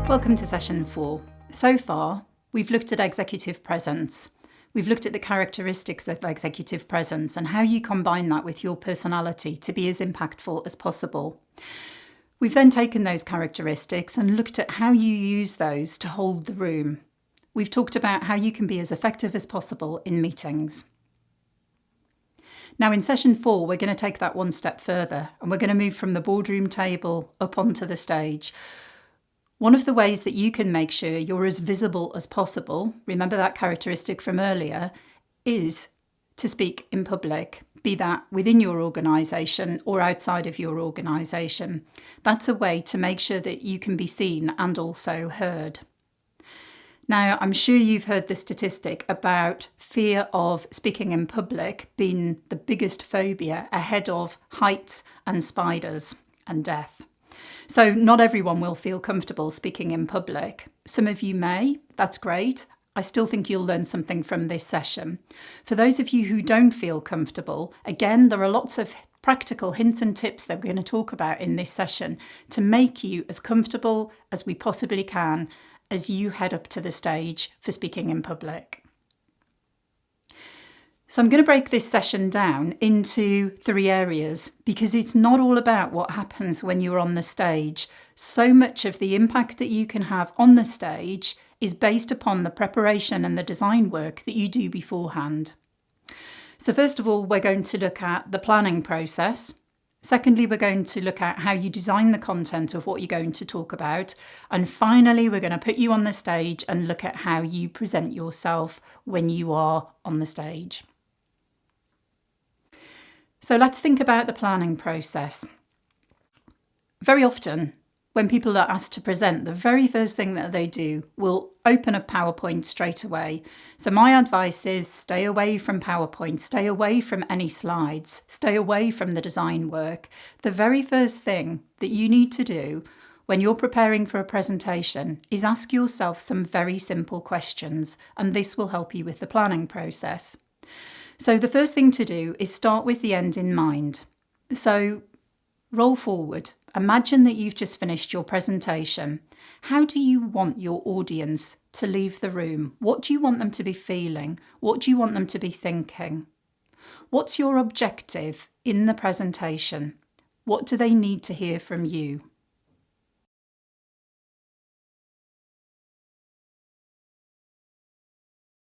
Welcome to session 4. So far, we've looked at executive presence. We've looked at the characteristics of executive presence and how you combine that with your personality to be as impactful as possible. We've then taken those characteristics and looked at how you use those to hold the room. We've talked about how you can be as effective as possible in meetings. Now in session 4, we're going to take that one step further and we're going to move from the boardroom table up onto the stage. One of the ways that you can make sure you're as visible as possible, remember that characteristic from earlier, is to speak in public, be that within your organisation or outside of your organisation. That's a way to make sure that you can be seen and also heard. Now, I'm sure you've heard the statistic about fear of speaking in public being the biggest phobia ahead of heights and spiders and death. So not everyone will feel comfortable speaking in public. Some of you may, that's great. I still think you'll learn something from this session. For those of you who don't feel comfortable, again, there are lots of practical hints and tips that we're going to talk about in this session to make you as comfortable as we possibly can as you head up to the stage for speaking in public. So I'm going to break this session down into 3 areas because it's not all about what happens when you're on the stage. So much of the impact that you can have on the stage is based upon the preparation and the design work that you do beforehand. So first of all, we're going to look at the planning process. Secondly, we're going to look at how you design the content of what you're going to talk about. And finally, we're going to put you on the stage and look at how you present yourself when you are on the stage. So let's think about the planning process. Very often, when people are asked to present, the very first thing that they do will open a PowerPoint straight away. So my advice is stay away from PowerPoint, stay away from any slides, stay away from the design work. The very first thing that you need to do when you're preparing for a presentation is ask yourself some very simple questions, and this will help you with the planning process. So the first thing to do is start with the end in mind. So roll forward. Imagine that you've just finished your presentation. How do you want your audience to leave the room? What do you want them to be feeling? What do you want them to be thinking? What's your objective in the presentation? What do they need to hear from you?